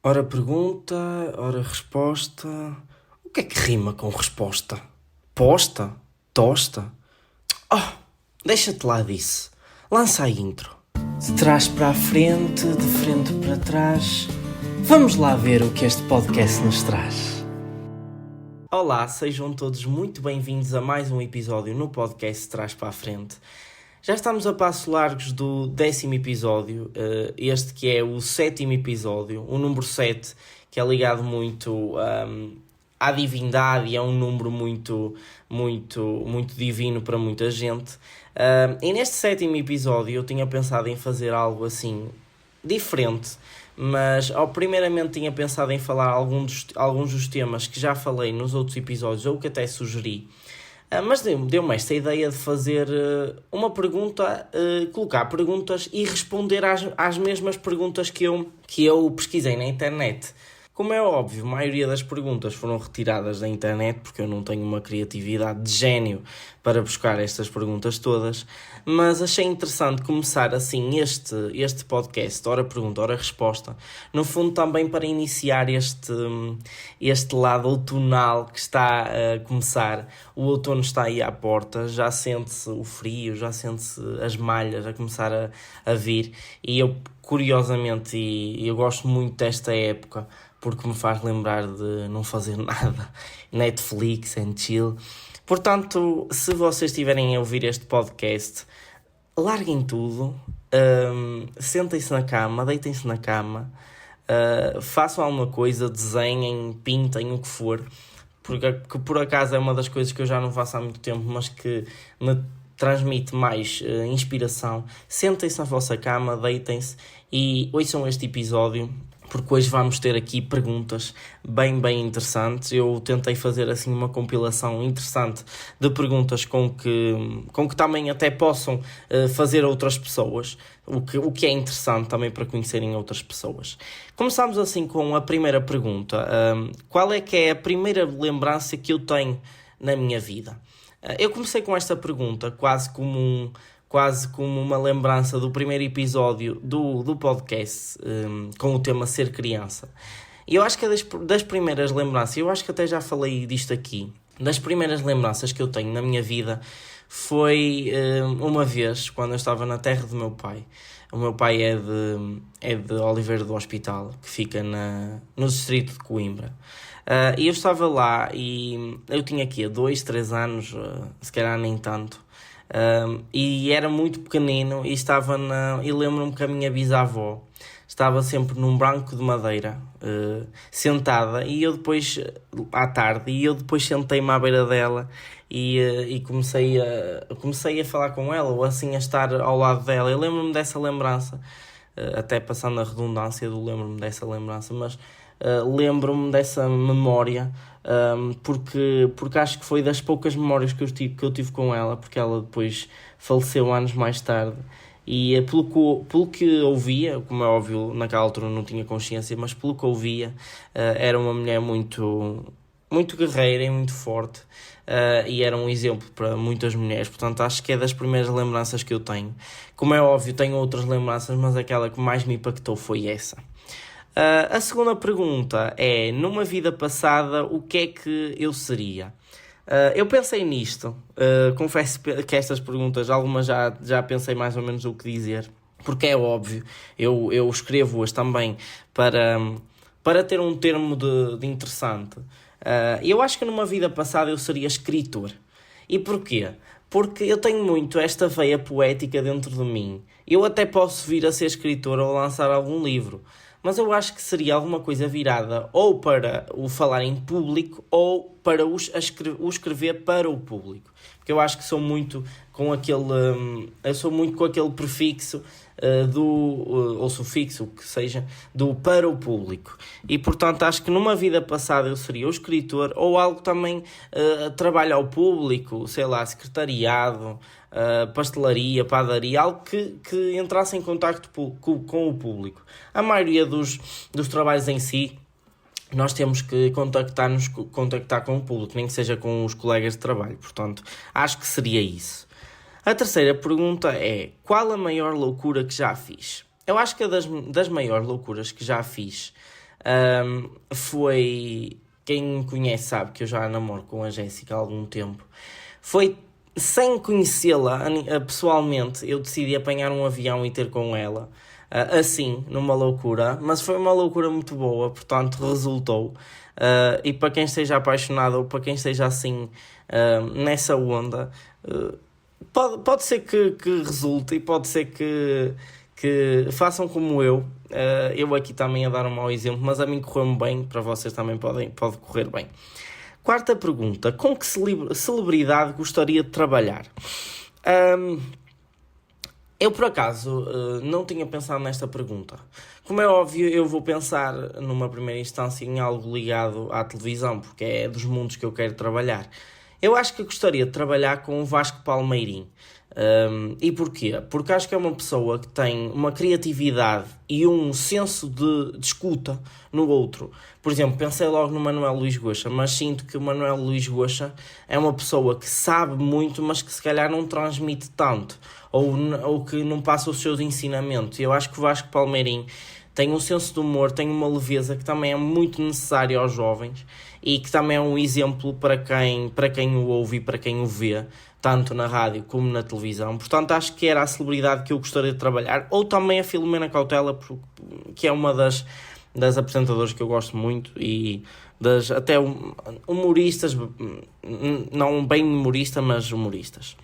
Ora pergunta, ora resposta. O que é que rima com resposta? Posta? Tosta? Oh, deixa-te lá disso. Lança a intro. De trás para a frente, de frente para trás. Vamos lá ver o que este podcast nos traz. Olá, sejam todos muito bem-vindos a mais um episódio no podcast De Trás para a Frente. Já estamos a passos largos do 10º episódio, este que é o 7º episódio, o número 7, que é ligado muito à divindade e é um número muito divino para muita gente. E neste 7º episódio eu tinha pensado em fazer algo assim diferente, mas primeiramente tinha pensado em falar alguns dos temas que já falei nos outros episódios ou que até sugeri. Mas deu-me esta ideia de fazer uma pergunta, colocar perguntas e responder às mesmas perguntas que eu pesquisei na internet. Como é óbvio, a maioria das perguntas foram retiradas da internet, porque eu não tenho uma criatividade de gênio para buscar estas perguntas todas, mas achei interessante começar assim este podcast, ora pergunta, ora resposta, no fundo também para iniciar este lado outonal que está a começar. O outono está aí à porta, já sente-se o frio, já sente-se as malhas a começar a vir, e eu, curiosamente, e eu gosto muito desta época, porque me faz lembrar de não fazer nada, Netflix and chill. Portanto, se vocês estiverem a ouvir este podcast, larguem tudo, sentem-se na cama, deitem-se na cama, façam alguma coisa, desenhem, pintem, o que for, porque por acaso é uma das coisas que eu já não faço há muito tempo, mas que me transmite mais inspiração. Sentem-se na vossa cama, deitem-se e ouçam este episódio, porque hoje vamos ter aqui perguntas bem interessantes. Eu tentei fazer assim uma compilação interessante de perguntas com que também até possam fazer outras pessoas, o que é interessante também para conhecerem outras pessoas. Começamos assim com a primeira pergunta. Qual é que é a primeira lembrança que eu tenho na minha vida? Eu comecei com esta pergunta quase como uma lembrança do primeiro episódio do podcast, com o tema Ser Criança. E eu acho que é das primeiras lembranças, eu acho que até já falei disto aqui, das primeiras lembranças que eu tenho na minha vida foi uma vez, quando eu estava na terra do meu pai. O meu pai é de Oliveira do Hospital, que fica no distrito de Coimbra. E eu estava lá e eu tinha aqui 2, 3 anos, se calhar nem tanto. E era muito pequenino e lembro-me que a minha bisavó estava sempre num banco de madeira, sentada, e eu depois, à tarde, sentei-me à beira dela e comecei a falar com ela, ou assim a estar ao lado dela. Eu lembro-me dessa lembrança, até passando a redundância do lembro-me dessa lembrança, mas lembro-me dessa memória, porque acho que foi das poucas memórias que eu tive com ela, porque ela depois faleceu anos mais tarde. E pelo que ouvia, como é óbvio, naquela altura não tinha consciência, mas pelo que ouvia, era uma mulher muito guerreira e muito forte, e era um exemplo para muitas mulheres. Portanto, acho que é das primeiras lembranças que eu tenho. Como é óbvio, tenho outras lembranças, mas aquela que mais me impactou foi essa. A segunda pergunta é: numa vida passada, o que é que eu seria? Eu pensei nisto, confesso que estas perguntas, algumas já pensei mais ou menos o que dizer, porque é óbvio, eu escrevo-as também para ter um termo de interessante. Eu acho que numa vida passada eu seria escritor. E porquê? Porque eu tenho muito esta veia poética dentro de mim. Eu até posso vir a ser escritor ou lançar algum livro, mas eu acho que seria alguma coisa virada ou para o falar em público ou para o escrever para o público. Porque eu acho que sou muito com aquele prefixo ou sufixo, o que seja, do para o público. E portanto acho que numa vida passada eu seria o escritor ou algo também trabalho ao público, sei lá, secretariado, pastelaria, padaria, algo que entrasse em contacto com o público. A maioria dos trabalhos em si, nós temos que contactar com o público, nem que seja com os colegas de trabalho. Portanto, acho que seria isso. A terceira pergunta é: qual a maior loucura que já fiz? Eu acho que das maiores loucuras que já fiz Foi, quem me conhece sabe que eu já namoro com a Jéssica há algum tempo. Foi sem conhecê-la pessoalmente, eu decidi apanhar um avião e ter com ela. Assim, numa loucura, mas foi uma loucura muito boa, portanto resultou. E para quem esteja apaixonado ou para quem esteja assim nessa onda, pode ser que resulte e pode ser que façam como eu. Eu aqui também a dar um mau exemplo, mas a mim correu-me bem, para vocês também pode correr bem. Quarta pergunta: com que celebridade gostaria de trabalhar? Eu, por acaso, não tinha pensado nesta pergunta. Como é óbvio, eu vou pensar, numa primeira instância, em algo ligado à televisão, porque é dos mundos que eu quero trabalhar. Eu acho que gostaria de trabalhar com o Vasco Palmeirim. E porquê? Porque acho que é uma pessoa que tem uma criatividade e um senso de escuta no outro. Por exemplo, pensei logo no Manuel Luís Goxa, mas sinto que o Manuel Luís Goxa é uma pessoa que sabe muito, mas que se calhar não transmite tanto, ou que não passa os seus ensinamentos. E eu acho que o Vasco Palmeirim tem um senso de humor, tem uma leveza que também é muito necessária aos jovens e que também é um exemplo para quem o ouve e para quem o vê, tanto na rádio como na televisão. Portanto, acho que era a celebridade que eu gostaria de trabalhar, ou também a Filomena Cautela, que é uma das apresentadoras que eu gosto muito e até humoristas, não bem humorista, mas humoristas.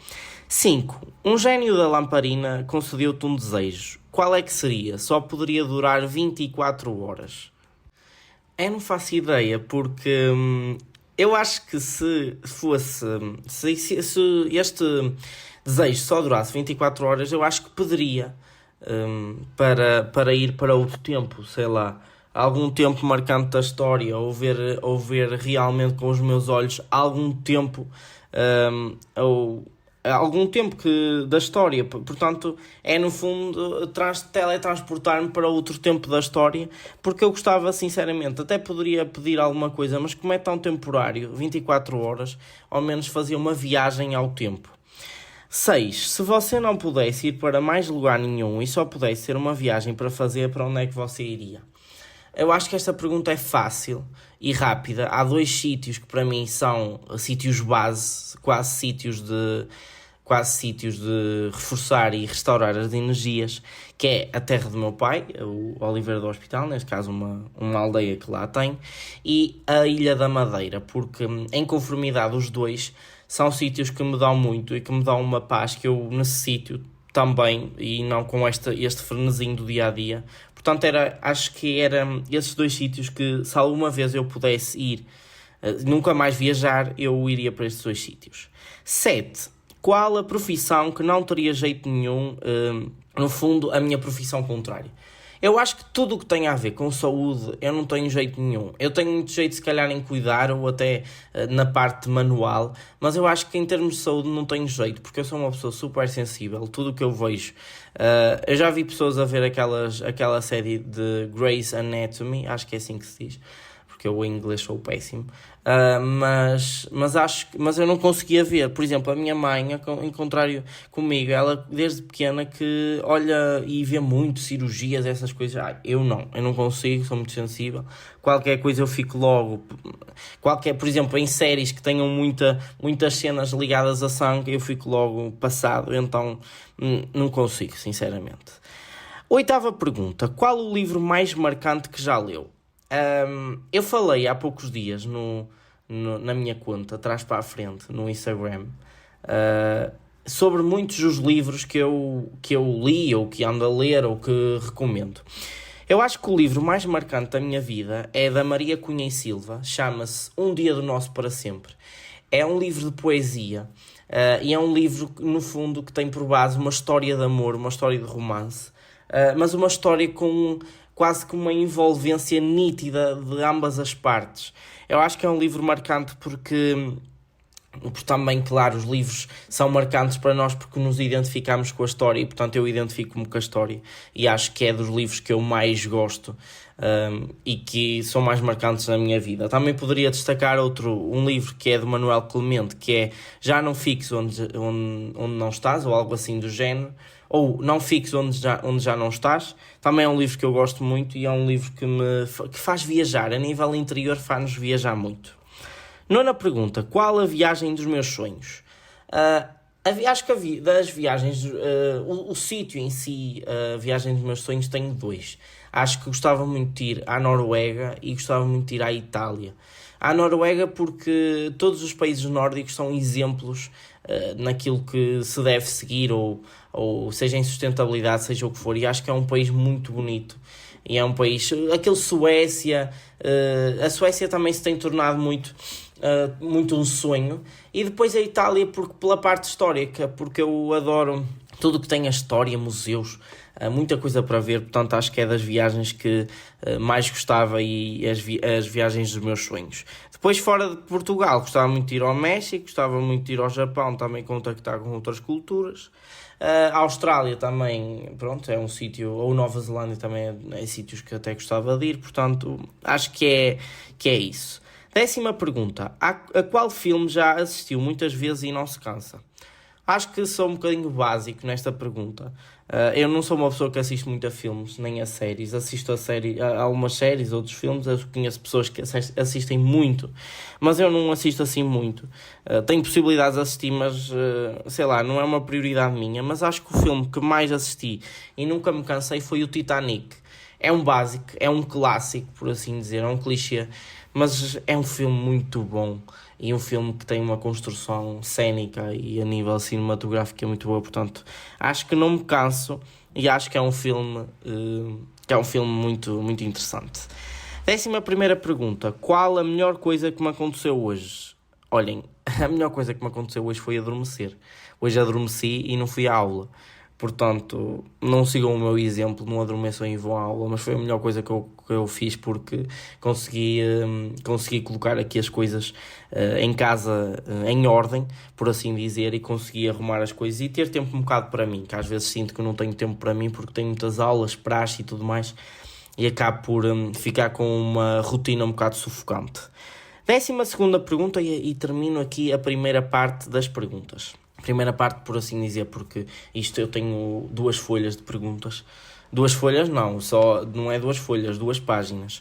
5. Um gênio da lamparina concedeu-te um desejo. Qual é que seria? Só poderia durar 24 horas. Eu não faço ideia, porque eu acho que se este desejo só durasse 24 horas, eu acho que poderia para ir para outro tempo, sei lá, algum tempo marcante da história, ou ver realmente com os meus olhos algum tempo, ou algum tempo da história. Portanto, é no fundo teletransportar-me para outro tempo da história, porque eu gostava sinceramente, até poderia pedir alguma coisa, mas como é tão temporário, 24 horas, ao menos fazia uma viagem ao tempo. 6. Se você não pudesse ir para mais lugar nenhum e só pudesse ter uma viagem para fazer, para onde é que você iria? Eu acho que esta pergunta é fácil e rápida. Há 2 sítios que para mim são sítios base, quase sítios de reforçar e restaurar as energias, que é a terra do meu pai, o Oliveira do Hospital, neste caso uma aldeia que lá tem, e a Ilha da Madeira, porque em conformidade os dois são sítios que me dão muito e que me dão uma paz que eu necessito também, e não com este frenesinho do dia-a-dia. Portanto, acho que eram esses 2 sítios que, se alguma vez eu pudesse ir, nunca mais viajar, eu iria para estes 2 sítios. 7. Qual a profissão que não teria jeito nenhum, no fundo, a minha profissão contrária? Eu acho que tudo o que tem a ver com saúde, eu não tenho jeito nenhum. Eu tenho muito jeito, se calhar, em cuidar, ou até na parte manual, mas eu acho que em termos de saúde não tenho jeito, porque eu sou uma pessoa super sensível. Tudo o que eu vejo, eu já vi pessoas a ver aquela série de Grey's Anatomy, acho que é assim que se diz, porque eu em inglês sou péssimo, mas eu não conseguia ver. Por exemplo, a minha mãe, em contrário comigo, ela desde pequena que olha e vê muito cirurgias, essas coisas. Eu não consigo, sou muito sensível. Qualquer coisa eu fico logo, por exemplo, em séries que tenham muitas cenas ligadas a sangue, eu fico logo passado, então não consigo, sinceramente. 8ª pergunta: qual o livro mais marcante que já leu? Eu falei há poucos dias na minha conta, atrás para a frente, no Instagram, sobre muitos dos livros que eu li, ou que ando a ler, ou que recomendo. Eu acho que o livro mais marcante da minha vida é da Maria Cunha e Silva, chama-se Um Dia do Nosso para Sempre. É um livro de poesia, e é um livro, no fundo, que tem por base uma história de amor, uma história de romance, mas uma história com quase que uma envolvência nítida de ambas as partes. Eu acho que é um livro marcante porque também, claro, os livros são marcantes para nós porque nos identificamos com a história, e portanto eu identifico-me com a história, e acho que é dos livros que eu mais gosto, e que são mais marcantes na minha vida. Também poderia destacar um livro que é de Manuel Clemente, que é Já Não Fiques Onde Não Estás, ou algo assim do género, ou Não Fiques onde já não estás. Também é um livro que eu gosto muito e é um livro que faz viajar, a nível interior faz-nos viajar muito. Nona pergunta, qual a viagem dos meus sonhos? Acho que das viagens, o sítio em si, a viagem dos meus sonhos, tenho dois. Acho que gostava muito de ir à Noruega e gostava muito de ir à Itália. À Noruega porque todos os países nórdicos são exemplos naquilo que se deve seguir, ou seja em sustentabilidade, seja o que for, e acho que é um país muito bonito. E é um país, aquele Suécia, a Suécia também se tem tornado muito um sonho. E depois a Itália, porque, pela parte histórica, porque eu adoro tudo que tem a história, museus, muita coisa para ver, portanto acho que é das viagens que mais gostava e as viagens dos meus sonhos. Depois, fora de Portugal, gostava muito de ir ao México, gostava muito de ir ao Japão, também contactar com outras culturas. A Austrália também, pronto, é um sítio, ou Nova Zelândia também é sítios que até gostava de ir, portanto acho que é isso. 10ª pergunta, a qual filme já assistiu muitas vezes e não se cansa? Acho que sou um bocadinho básico nesta pergunta. Eu não sou uma pessoa que assiste muito a filmes, nem a séries. Assisto a algumas séries, outros filmes. Eu conheço pessoas que assistem muito, mas eu não assisto assim muito. Tenho possibilidades de assistir, mas sei lá, não é uma prioridade minha. Mas acho que o filme que mais assisti e nunca me cansei foi o Titanic. É um básico, é um clássico, por assim dizer, é um clichê, mas é um filme muito bom e um filme que tem uma construção cénica e a nível cinematográfico é muito boa, portanto acho que não me canso e acho que é um filme muito, muito interessante. 11ª pergunta, qual a melhor coisa que me aconteceu hoje? Olhem, a melhor coisa que me aconteceu hoje foi adormecer. Hoje adormeci e não fui à aula. Portanto, não sigam o meu exemplo, não adormeçam e vão à aula, mas foi a melhor coisa que eu fiz porque consegui colocar aqui as coisas em casa em ordem, por assim dizer, e consegui arrumar as coisas e ter tempo um bocado para mim, que às vezes sinto que não tenho tempo para mim porque tenho muitas aulas, praxe e tudo mais, e acabo por ficar com uma rotina um bocado sufocante. 12ª pergunta e termino aqui a primeira parte das perguntas. Primeira parte, por assim dizer, porque isto eu tenho 2 folhas de perguntas. 2 folhas não, não é 2 folhas, 2 páginas.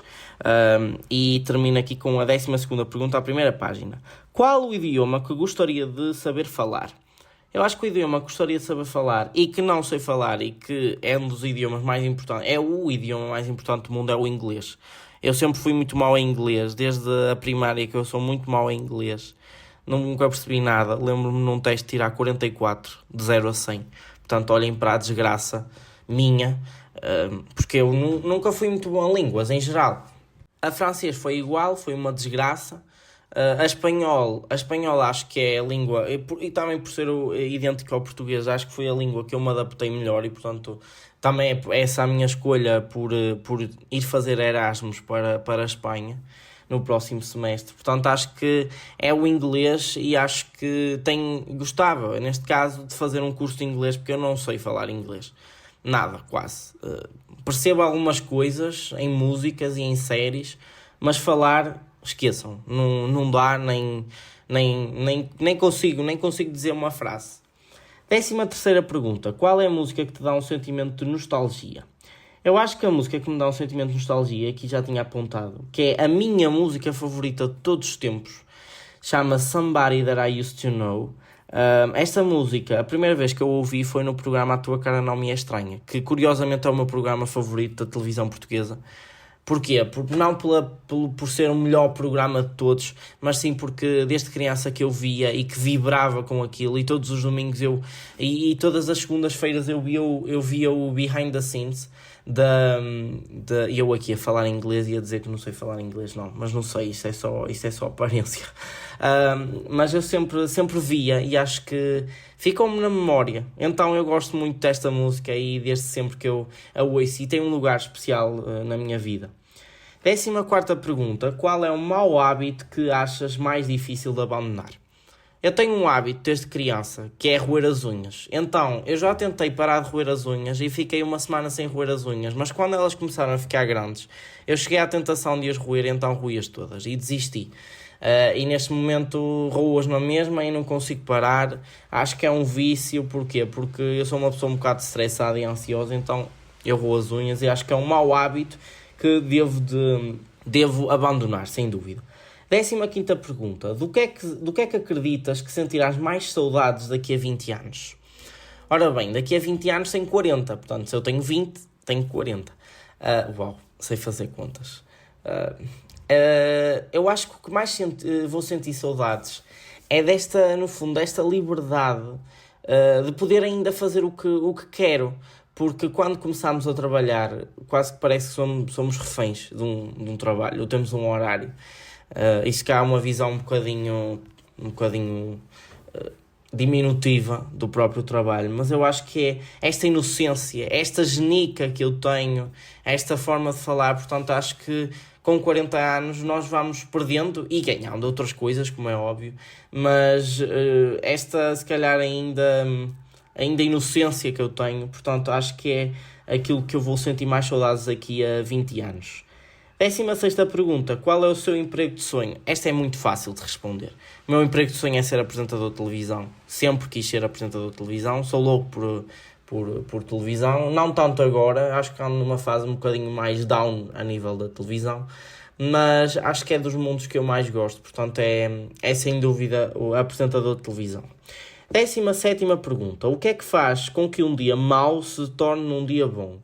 E termino aqui com a 12ª pergunta, a primeira página. Qual o idioma que gostaria de saber falar? Eu acho que o idioma que gostaria de saber falar e que não sei falar e que é um dos idiomas mais importantes, é o idioma mais importante do mundo, é o inglês. Eu sempre fui muito mau em inglês, desde a primária que eu sou muito mau em inglês. Nunca percebi nada, lembro-me num teste de tirar 44, de 0 a 100. Portanto, olhem para a desgraça minha, porque eu nunca fui muito bom em línguas, em geral. A francês foi igual, foi uma desgraça. A espanhol acho que é a língua, e também por ser idêntico ao português, acho que foi a língua que eu me adaptei melhor e, portanto, também é essa a minha escolha por ir fazer Erasmus para a Espanha no próximo semestre. Portanto, acho que é o inglês e acho que gostava, neste caso, de fazer um curso de inglês, porque eu não sei falar inglês. Nada, quase. Percebo algumas coisas em músicas e em séries, mas falar, esqueçam. Não dá, nem consigo dizer uma frase. 13ª pergunta. Qual é a música que te dá um sentimento de nostalgia? Eu acho que a música que me dá um sentimento de nostalgia, aqui já tinha apontado, que é a minha música favorita de todos os tempos, chama-se Somebody That I Used To Know. Esta música, a primeira vez que eu ouvi foi no programa A Tua Cara Não Me É Estranha, que curiosamente é o meu programa favorito da televisão portuguesa. Porquê? Não por ser o melhor programa de todos, mas sim porque desde criança que eu via e que vibrava com aquilo, e todos os domingos e todas as segundas-feiras eu via o Behind the Scenes. Eu aqui a falar inglês e a dizer que não sei falar inglês, não, mas não sei, isso é só aparência. Mas eu sempre via e acho que ficou-me na memória. Então eu gosto muito desta música e desde sempre que eu a ouço, e tem um lugar especial na minha vida. 14ª pergunta. Qual é o mau hábito que achas mais difícil de abandonar? Eu tenho um hábito desde criança, que é roer as unhas. Então, eu já tentei parar de roer as unhas e fiquei uma semana sem roer as unhas, mas quando elas começaram a ficar grandes, eu cheguei à tentação de as roer, então roí-as todas e desisti. E neste momento roo-as na mesma e não consigo parar. Acho que é um vício, porquê? Porque eu sou uma pessoa um bocado estressada e ansiosa, então eu roo as unhas e acho que é um mau hábito que devo abandonar, sem dúvida. 15ª pergunta, do que é que acreditas que sentirás mais saudades daqui a 20 anos? Ora bem, daqui a 20 anos tenho 40, portanto, se eu tenho 20, tenho 40. Uau, sei fazer contas. Eu acho que o que mais vou sentir saudades é no fundo, desta liberdade de poder ainda fazer o que quero. Porque quando começamos a trabalhar, quase que parece que somos reféns de um trabalho, ou temos um horário. Isso cá há uma visão um bocadinho diminutiva do próprio trabalho, mas eu acho que é esta inocência, esta genica que eu tenho, esta forma de falar, portanto acho que com 40 anos nós vamos perdendo e ganhando outras coisas, como é óbvio, mas esta se calhar ainda inocência que eu tenho, portanto acho que é aquilo que eu vou sentir mais saudades daqui a 20 anos. 16ª pergunta, qual é o seu emprego de sonho? Esta é muito fácil de responder. O meu emprego de sonho é ser apresentador de televisão. Sempre quis ser apresentador de televisão, sou louco por televisão, não tanto agora, acho que ando numa fase um bocadinho mais down a nível da televisão, mas acho que é dos mundos que eu mais gosto, portanto é sem dúvida o apresentador de televisão. 17ª pergunta, o que é que faz com que um dia mau se torne um dia bom?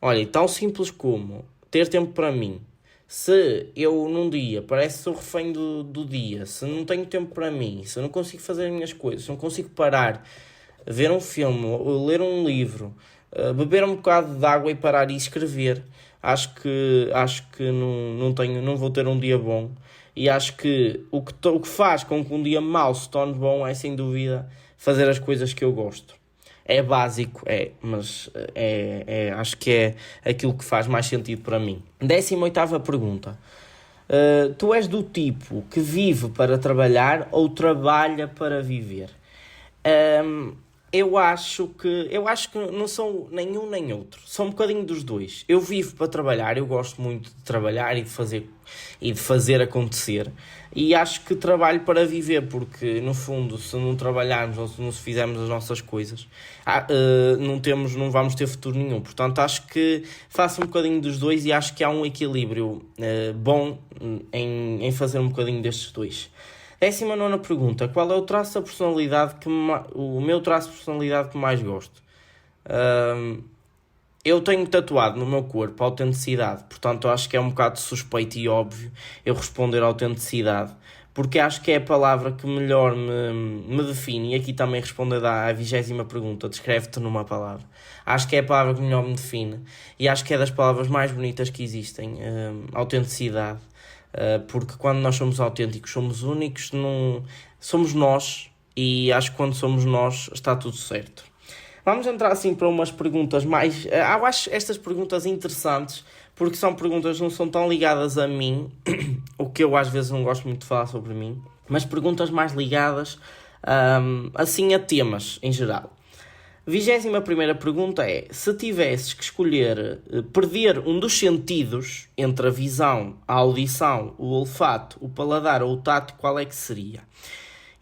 Olha, tão simples como ter tempo para mim. Se eu num dia parece que sou refém do dia, se não tenho tempo para mim, se eu não consigo fazer as minhas coisas, se não consigo parar, ver um filme, ler um livro, beber um bocado de água e parar e escrever, acho que não vou ter um dia bom. E acho que o que faz com que um dia mau se torne bom é, sem dúvida, fazer as coisas que eu gosto. É básico, mas acho que é aquilo que faz mais sentido para mim. 18ª pergunta. Tu és do tipo que vive para trabalhar ou trabalha para viver? Eu acho que não sou nenhum nem outro. Sou um bocadinho dos dois. Eu vivo para trabalhar, eu gosto muito de trabalhar e de fazer acontecer. E acho que trabalho para viver, porque no fundo, se não trabalharmos ou se não fizermos as nossas coisas, não vamos ter futuro nenhum. Portanto, acho que faço um bocadinho dos dois e acho que há um equilíbrio bom em fazer um bocadinho destes dois. 19ª pergunta, qual é o traço da personalidade o meu traço de personalidade que mais gosto? Eu tenho tatuado no meu corpo a autenticidade, portanto acho que é um bocado suspeito e óbvio eu responder a autenticidade, porque acho que é a palavra que melhor me define, e aqui também respondendo à 20ª pergunta, descreve-te numa palavra. Acho que é a palavra que melhor me define, e acho que é das palavras mais bonitas que existem, autenticidade. Porque quando nós somos autênticos, somos únicos, somos nós, e acho que quando somos nós está tudo certo. Vamos entrar assim para umas perguntas mais... eu acho estas perguntas interessantes, porque são perguntas que não são tão ligadas a mim, o que eu às vezes não gosto muito de falar sobre mim, mas perguntas mais ligadas assim a temas em geral. 21ª pergunta é, se tivesses que escolher perder um dos sentidos entre a visão, a audição, o olfato, o paladar ou o tato, qual é que seria?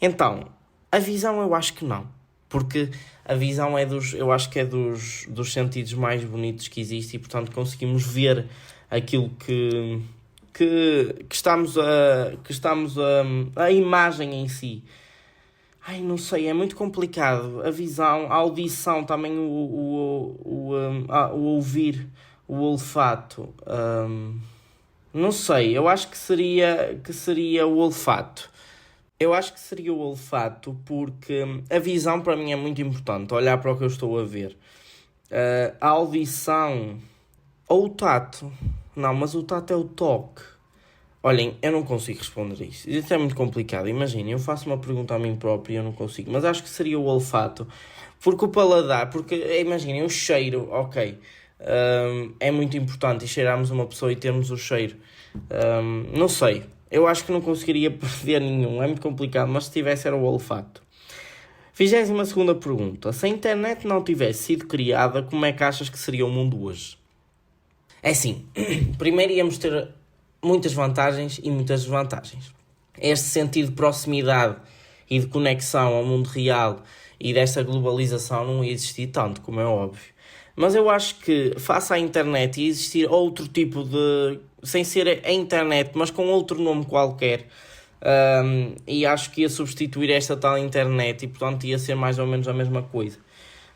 Então, a visão eu acho que não, porque a visão eu acho que é dos sentidos mais bonitos que existe e, portanto, conseguimos ver aquilo que estamos a imagem em si. Não sei, é muito complicado. A visão, a audição, também o ouvir, o olfato. Não sei, eu acho que seria o olfato. Eu acho que seria o olfato porque a visão para mim é muito importante, olhar para o que eu estou a ver. A audição ou o tato. Não, mas o tato é o toque. Olhem, eu não consigo responder isto. Isto é muito complicado. Imaginem, eu faço uma pergunta a mim próprio e eu não consigo. Mas acho que seria o olfato. Porque o paladar... Porque, imaginem, o cheiro, ok. É muito importante. E cheirarmos uma pessoa e termos o cheiro. Não sei. Eu acho que não conseguiria perder nenhum. É muito complicado. Mas se tivesse, era o olfato. 22ª pergunta. Se a internet não tivesse sido criada, como é que achas que seria o mundo hoje? É assim. Primeiro íamos ter... muitas vantagens e muitas desvantagens. este sentido de proximidade e de conexão ao mundo real e desta globalização não ia existir tanto, como é óbvio. Mas eu acho que, face à internet, ia existir outro tipo de... sem ser a internet, mas com outro nome qualquer. E acho que ia substituir esta tal internet e, portanto, ia ser mais ou menos a mesma coisa.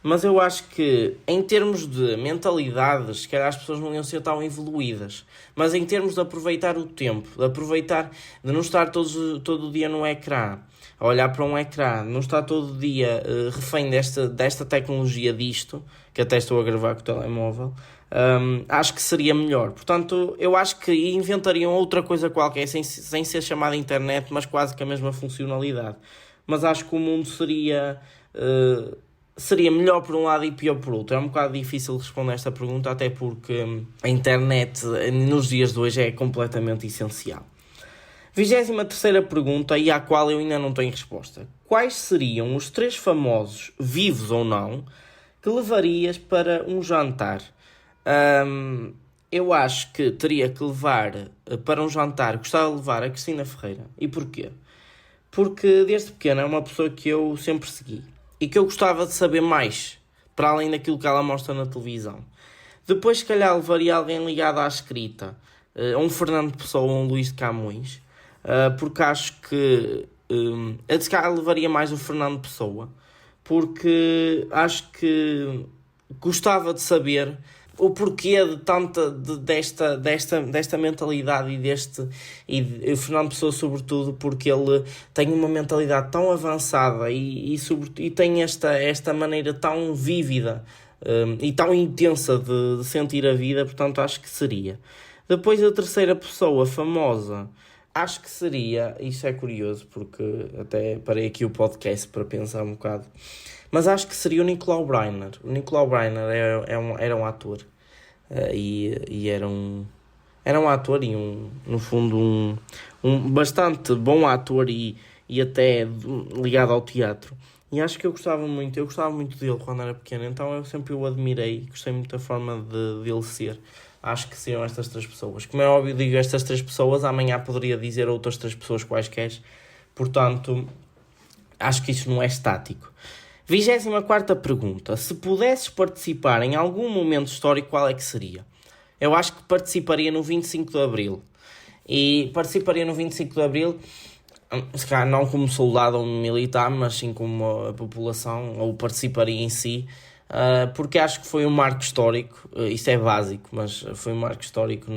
Mas eu acho que, em termos de mentalidades, se calhar as pessoas não iam ser tão evoluídas. Mas em termos de aproveitar o tempo, de aproveitar, de não estar todo o dia no ecrã, a olhar para um ecrã, não estar todo o dia refém desta tecnologia disto, que até estou a gravar com o telemóvel, acho que seria melhor. Portanto, eu acho que inventariam outra coisa qualquer, sem ser chamada internet, mas quase que a mesma funcionalidade. Mas acho que o mundo seria melhor por um lado e pior por outro. É um bocado difícil responder esta pergunta, até porque a internet nos dias de hoje é completamente essencial. 23ª pergunta, e à qual eu ainda não tenho resposta. Quais seriam os 3 famosos, vivos ou não, que levarias para um jantar? Eu acho que teria que levar para um jantar, gostava de levar a Cristina Ferreira. E porquê? Porque desde pequena é uma pessoa que eu sempre segui e que eu gostava de saber mais, para além daquilo que ela mostra na televisão. Depois, se calhar, levaria alguém ligado à escrita, um Fernando Pessoa ou um Luís de Camões, porque acho que se calhar levaria mais o Fernando Pessoa, porque acho que gostava de saber o porquê de desta mentalidade e o Fernando Pessoa sobretudo porque ele tem uma mentalidade tão avançada e tem esta maneira tão vívida e tão intensa de sentir a vida, portanto acho que seria. Depois a terceira pessoa famosa, acho que seria, isto é curioso porque até parei aqui o podcast para pensar um bocado, mas acho que seria o Nicolau Breiner. O Nicolau Breiner era um ator e era um ator e no fundo um bastante bom ator e até ligado ao teatro. E acho que eu gostava muito dele quando era pequeno, então eu sempre o admirei, gostei muito da forma dele ser. Acho que seriam estas 3 pessoas. Como é óbvio, digo estas 3 pessoas, amanhã poderia dizer outras 3 pessoas quaisquer, portanto, acho que isto não é estático. 24ª pergunta. Se pudesses participar em algum momento histórico, qual é que seria? Eu acho que participaria no 25 de Abril. E participaria no 25 de Abril, se calhar não como soldado ou militar, mas sim como a população, ou participaria em si, porque acho que foi um marco histórico, isto é básico, mas foi um marco histórico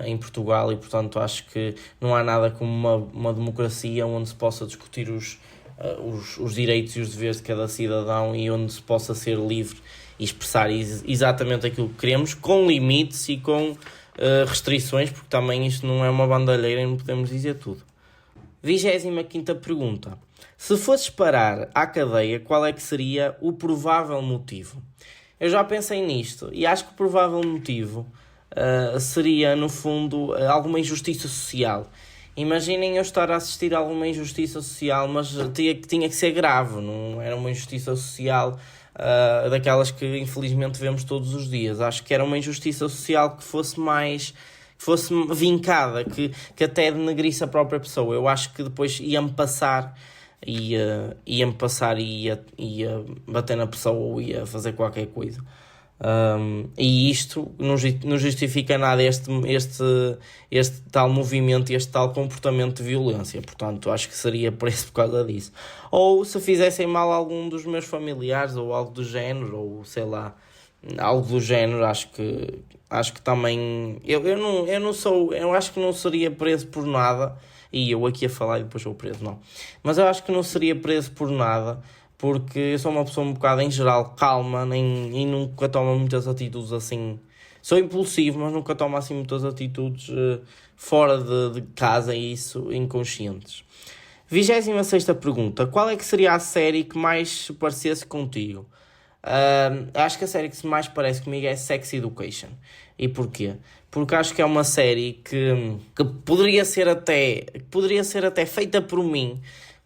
em Portugal e, portanto, acho que não há nada como uma democracia onde se possa discutir os direitos e os deveres de cada cidadão e onde se possa ser livre e expressar exatamente aquilo que queremos, com limites e com restrições, porque também isto não é uma bandalheira e não podemos dizer tudo. 25ª pergunta. Se fosses parar à cadeia, qual é que seria o provável motivo? Eu já pensei nisto e acho que o provável motivo seria, no fundo, alguma injustiça social. Imaginem eu estar a assistir a alguma injustiça social, mas tinha que ser grave, não era uma injustiça social daquelas que infelizmente vemos todos os dias. Acho que era uma injustiça social que fosse vincada, que até denegrisse a própria pessoa. Eu acho que depois ia-me passar e ia bater na pessoa ou ia fazer qualquer coisa. E isto não justifica nada este tal movimento e este tal comportamento de violência, portanto acho que seria preso por causa disso, ou se fizessem mal a algum dos meus familiares ou algo do género, ou sei lá, algo do género. Acho que também eu acho que não seria preso por nada, e eu aqui a falar e depois sou preso, não, mas eu acho que não seria preso por nada, porque eu sou uma pessoa um bocado, em geral, calma e nunca tomo muitas atitudes assim. Sou impulsivo, mas nunca tomo assim muitas atitudes fora de casa e isso inconscientes. 26ª pergunta. Qual é que seria a série que mais se parecesse contigo? Acho que a série que mais parece comigo é Sex Education. E porquê? Porque acho que é uma série que poderia ser até feita por mim,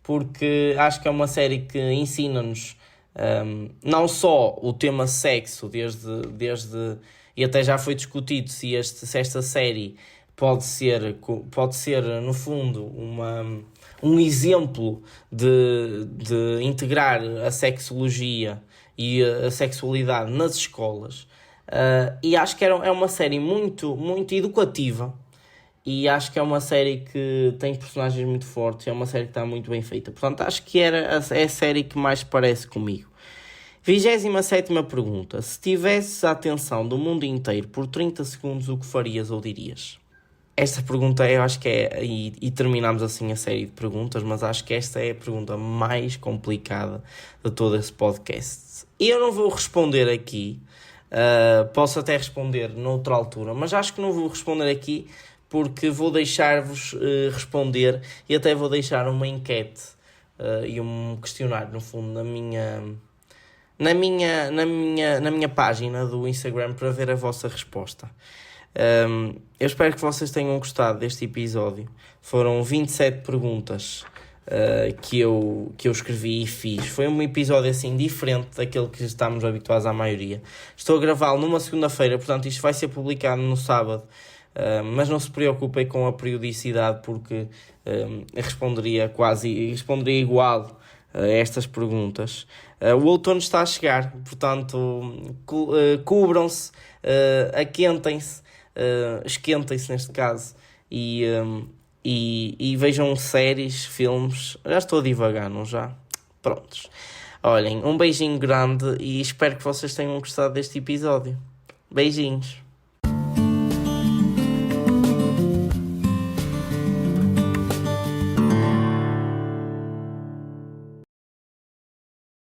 porque acho que é uma série que ensina-nos não só o tema sexo, desde e até já foi discutido se esta série pode ser no fundo, um exemplo de integrar a sexologia e a sexualidade nas escolas. E acho que é uma série muito, muito educativa. E acho que é uma série que tem personagens muito fortes, é uma série que está muito bem feita. Portanto, acho que é a série que mais parece comigo. 27ª pergunta. Se tivesses a atenção do mundo inteiro por 30 segundos, o que farias ou dirias? Esta pergunta eu acho que é... E terminamos assim a série de perguntas, mas acho que esta é a pergunta mais complicada de todo esse podcast. E eu não vou responder aqui. Posso até responder noutra altura, mas acho que não vou responder aqui porque vou deixar-vos responder e até vou deixar uma enquete e um questionário, no fundo, na minha página do Instagram para ver a vossa resposta. Eu espero que vocês tenham gostado deste episódio. Foram 27 perguntas que eu escrevi e fiz. Foi um episódio assim diferente daquele que estamos habituados à maioria. Estou a gravá-lo numa segunda-feira, portanto isto vai ser publicado no sábado. Mas não se preocupem com a periodicidade, porque eu responderia igual a estas perguntas. O outono está a chegar, portanto cubram-se, aquentem-se, esquentem-se neste caso e vejam séries, filmes. Já estou a divagar, não já? Prontos. Olhem, um beijinho grande e espero que vocês tenham gostado deste episódio. Beijinhos.